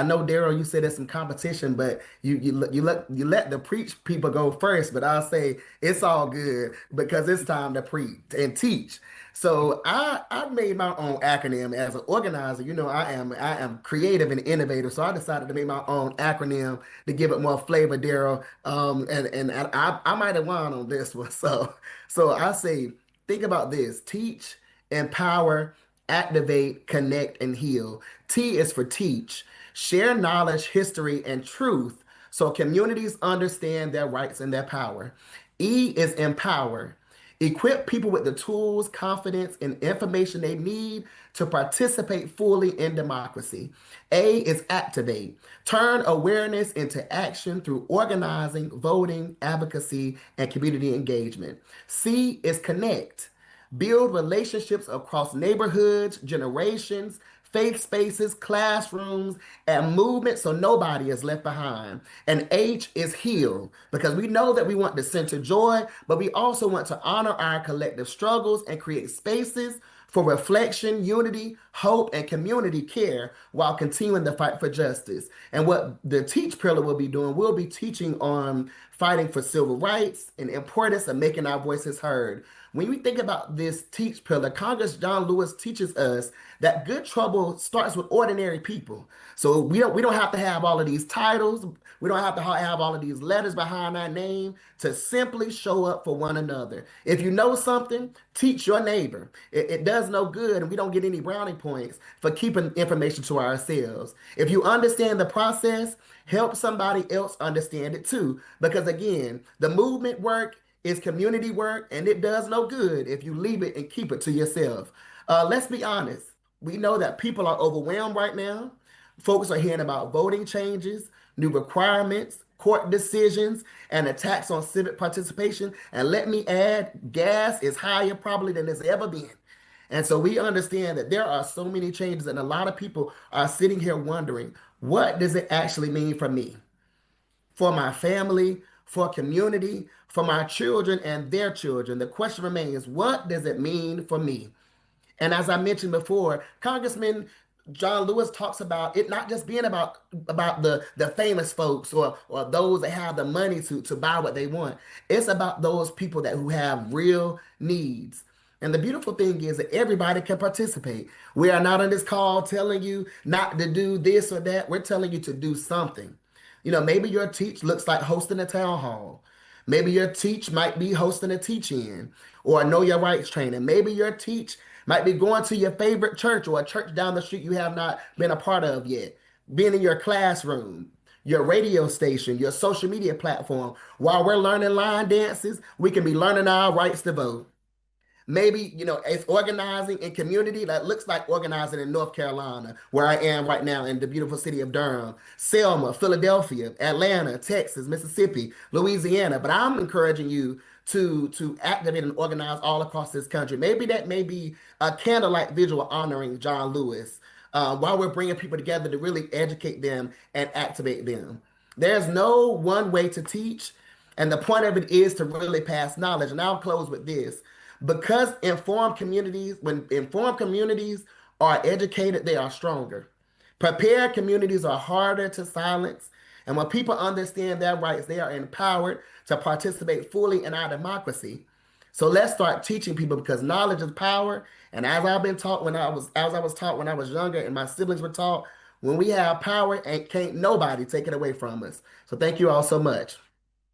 know, Daryl, you said there's some competition, but you let the preach people go first. But I'll say it's all good because it's time to preach and teach. So I made my own acronym as an organizer. I am creative and innovative, so I decided to make my own acronym to give it more flavor, Daryl. And I might have won on this one. So I say think about this: teach, empower, activate, connect, and heal. T is for teach. Share knowledge, history, and truth so communities understand their rights and their power. E is empower. Equip people with the tools, confidence, and information they need to participate fully in democracy. A is activate. Turn awareness into action through organizing, voting, advocacy, and community engagement. C is connect. Build relationships across neighborhoods, generations, faith spaces, classrooms, and movements so nobody is left behind. And H is heal, because we know that we want to center joy, but we also want to honor our collective struggles and create spaces for reflection, unity, hope, and community care while continuing the fight for justice. And what the Teach pillar will be doing, we'll be teaching on fighting for civil rights and importance of making our voices heard. When we think about this Teach pillar, Congress John Lewis teaches us that good trouble starts with ordinary people. So we don't have to have all of these titles. We don't have to have all of these letters behind our name to simply show up for one another. If you know something, teach your neighbor. It does no good, and we don't get any brownie points for keeping information to ourselves. If you understand the process, help somebody else understand it too. Because again, the movement work is community work, and it does no good if you leave it and keep it to yourself. Let's be honest. We know that people are overwhelmed right now. Folks are hearing about voting changes, new requirements, court decisions, and attacks on civic participation. And let me add, gas is higher probably than it's ever been. And so we understand that there are so many changes, and a lot of people are sitting here wondering, what does it actually mean for me, for my family, for community, for my children and their children? The question remains, what does it mean for me? And as I mentioned before, Congressman John Lewis talks about it not just being about the famous folks or those that have the money to buy what they want. It's about those people who have real needs. And the beautiful thing is that everybody can participate. We are not on this call telling you not to do this or that. We're telling you to do something. Maybe your teach looks like hosting a town hall. Maybe your teach might be hosting a teach-in or a Know Your Rights training. Maybe your teach might be going to your favorite church or a church down the street you have not been a part of yet. Being in your classroom, your radio station, your social media platform. While we're learning line dances, we can be learning our rights to vote. Maybe, it's organizing in community that looks like organizing in North Carolina, where I am right now in the beautiful city of Durham, Selma, Philadelphia, Atlanta, Texas, Mississippi, Louisiana. But I'm encouraging you to activate and organize all across this country. Maybe that may be a candlelight visual honoring John Lewis, while we're bringing people together to really educate them and activate them. There's no one way to teach, and the point of it is to really pass knowledge. And I'll close with this. Because when informed communities are educated, they are stronger. Prepared communities are harder to silence. And when people understand their rights, they are empowered to participate fully in our democracy. So let's start teaching people, because knowledge is power. And as I was taught when I was younger, and my siblings were taught, when we have power, and can't nobody take it away from us. So thank you all so much.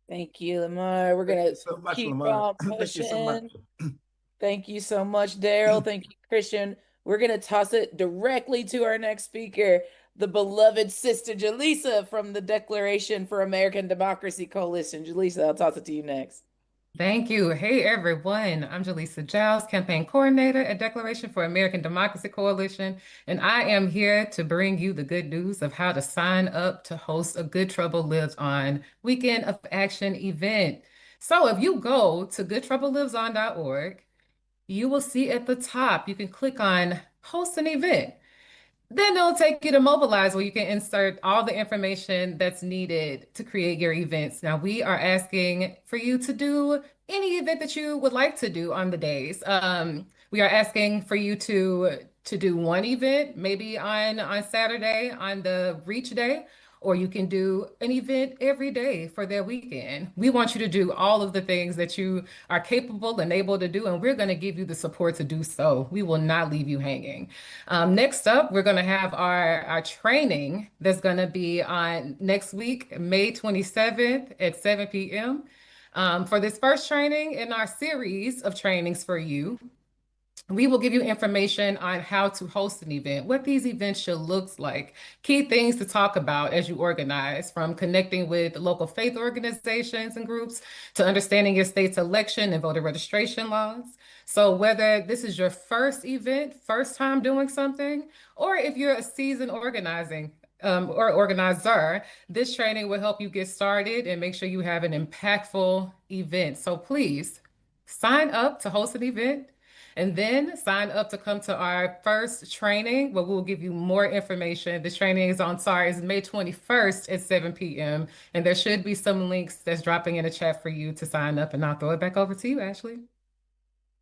Thank you, Lamar. We're gonna so much, keep Lamar. on Thank you so much. pushing. Thank you so much, Daryl. Thank you, Christian. We're gonna toss it directly to our next speaker, the beloved sister Jaleesa from the Declaration for American Democracy Coalition. Jaleesa, I'll toss it to you next. Thank you. Hey, everyone. I'm Jaleesa Giles, campaign coordinator at Declaration for American Democracy Coalition, and I am here to bring you the good news of how to sign up to host a Good Trouble Lives On Weekend of Action event. So if you go to goodtroubleliveson.org, you will see at the top, you can click on host an event. Then it'll take you to Mobilize, where you can insert all the information that's needed to create your events. Now, we are asking for you to do any event that you would like to do on the days. We are asking for you to do one event, maybe on Saturday, on the Reach Day, or you can do an event every day for their weekend. We want you to do all of the things that you are capable and able to do, and we're going to give you the support to do so. We will not leave you hanging. Next up, we're going to have our training that's going to be on next week, May 27th at 7 p.m. For this first training in our series of trainings for you, we will give you information on how to host an event, what these events should look like, key things to talk about as you organize, from connecting with local faith organizations and groups to understanding your state's election and voter registration laws. So whether this is your first event, first time doing something, or if you're a seasoned organizer, this training will help you get started and make sure you have an impactful event. So please sign up to host an event. And then sign up to come to our first training, where we'll give you more information. The training is is May 21st at 7 p.m. And there should be some links that's dropping in the chat for you to sign up. And I'll throw it back over to you, Ashley.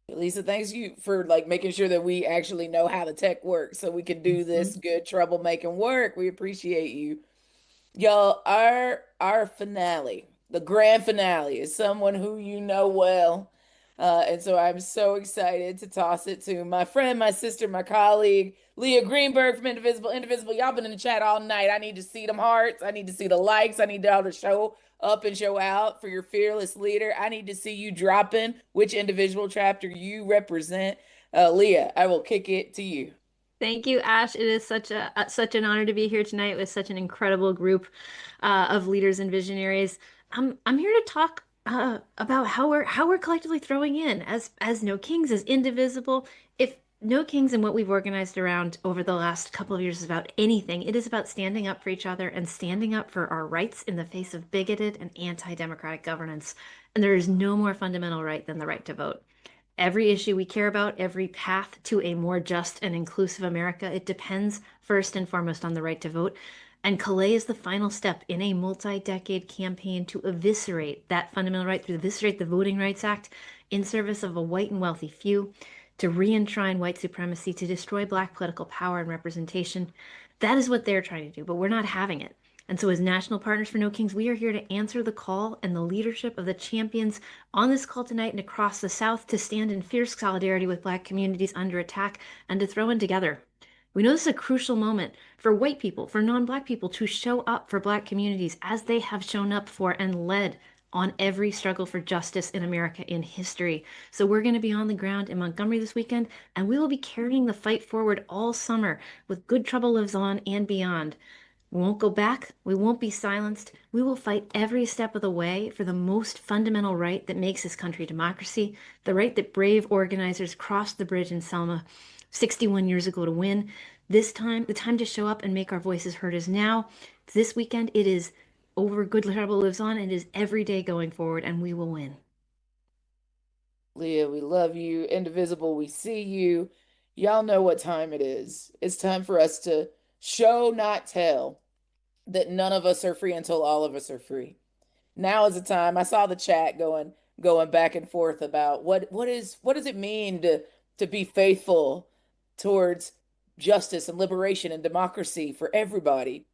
Lisa, thanks you for making sure that we actually know how the tech works so we can do this good troublemaking work. We appreciate you. Y'all, our finale, the grand finale, is someone who you know well. And so I'm so excited to toss it to my friend, my sister, my colleague, Leah Greenberg from Indivisible. Indivisible, y'all been in the chat all night. I need to see them hearts. I need to see the likes. I need y'all to show up and show out for your fearless leader. I need to see you dropping which individual chapter you represent. Leah, I will kick it to you. Thank you, Ash. It is such an honor to be here tonight with such an incredible group of leaders and visionaries. I'm here to talk about how we're collectively throwing in as No Kings, as Indivisible. If No Kings and what we've organized around over the last couple of years is about anything, it is about standing up for each other and standing up for our rights in the face of bigoted and anti-democratic governance. And there is no more fundamental right than the right to vote. Every issue we care about, every path to a more just and inclusive America, it depends first and foremost on the right to vote. And Calais is the final step in a multi-decade campaign to eviscerate that fundamental right, to eviscerate the Voting Rights Act in service of a white and wealthy few, to re-enshrine white supremacy, to destroy Black political power and representation. That is what they're trying to do, but we're not having it. And so as National Partners for No Kings, we are here to answer the call and the leadership of the champions on this call tonight and across the South to stand in fierce solidarity with Black communities under attack and to throw in together. We know this is a crucial moment for white people, for non-Black people to show up for Black communities as they have shown up for and led on every struggle for justice in America in history. So we're going to be on the ground in Montgomery this weekend, and we will be carrying the fight forward all summer with Good Trouble Lives On and beyond. We won't go back. We won't be silenced. We will fight every step of the way for the most fundamental right that makes this country a democracy, the right that brave organizers crossed the bridge in Selma 61 years ago to win. This time, the time to show up and make our voices heard is now. This weekend, it is over. Good Trouble lives on. It is every day going forward, and we will win. Leah, we love you. Indivisible, we see you. Y'all know what time it is. It's time for us to show, not tell, that none of us are free until all of us are free. Now is the time. I saw the chat going back and forth about what does it mean to be faithful towards justice and liberation and democracy for everybody.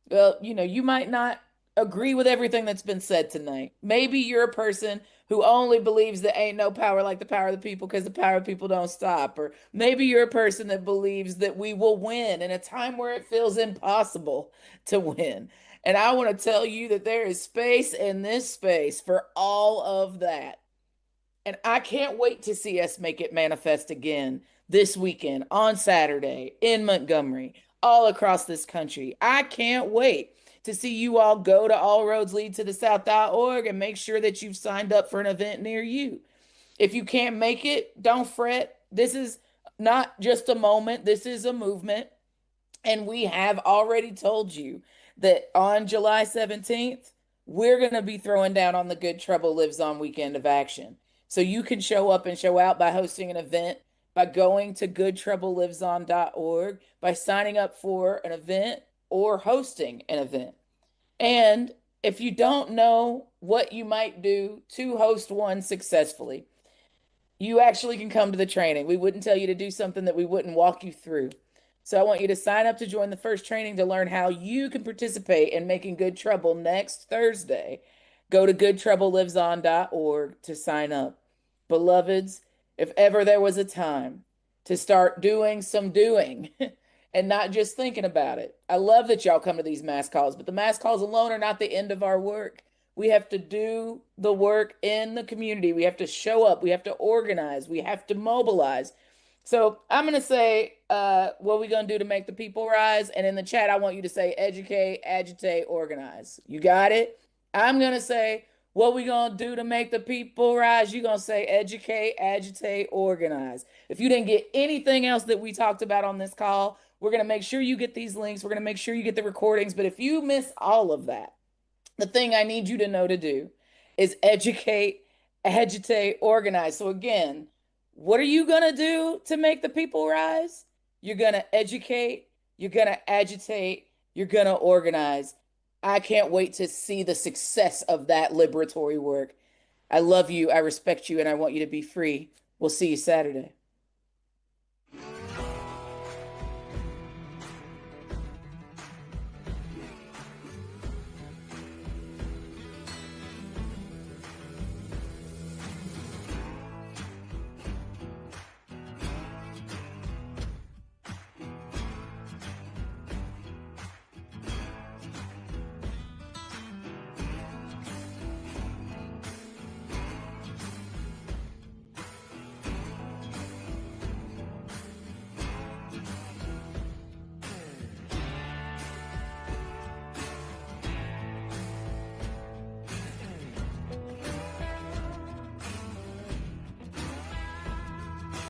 Well, you might not agree with everything that's been said tonight. Maybe you're a person who only believes that ain't no power like the power of the people because the power of people don't stop. Or maybe you're a person that believes that we will win in a time where it feels impossible to win. And I want to tell you that there is space in this space for all of that. And I can't wait to see us make it manifest again this weekend on Saturday in Montgomery, all across this country. I can't wait to see you all go to allroadslead to the south.org and make sure that you've signed up for an event near you. If you can't make it, don't fret. This is not just a moment, this is a movement. And we have already told you that on July 17th, we're going to be throwing down on the Good Trouble Lives On weekend of action. So you can show up and show out by hosting an event, by going to goodtroubleliveson.org, by signing up for an event or hosting an event. And if you don't know what you might do to host one successfully, you actually can come to the training. We wouldn't tell you to do something that we wouldn't walk you through. So I want you to sign up to join the first training to learn how you can participate in making good trouble next Thursday. Go to goodtroubleliveson.org to sign up. Beloveds, if ever there was a time to start doing some doing and not just thinking about it. I love that y'all come to these mass calls, but the mass calls alone are not the end of our work. We have to do the work in the community. We have to show up. We have to organize. We have to mobilize. So I'm going to say, what are we going to do to make the people rise? And in the chat, I want you to say educate, agitate, organize. You got it? I'm going to say, what are we going to do to make the people rise? You're going to say educate, agitate, organize. If you didn't get anything else that we talked about on this call, we're going to make sure you get these links. We're going to make sure you get the recordings. But if you miss all of that, the thing I need you to know to do is educate, agitate, organize. So again, what are you going to do to make the people rise? You're going to educate, you're going to agitate, you're going to organize. I can't wait to see the success of that liberatory work. I love you, I respect you, and I want you to be free. We'll see you Saturday.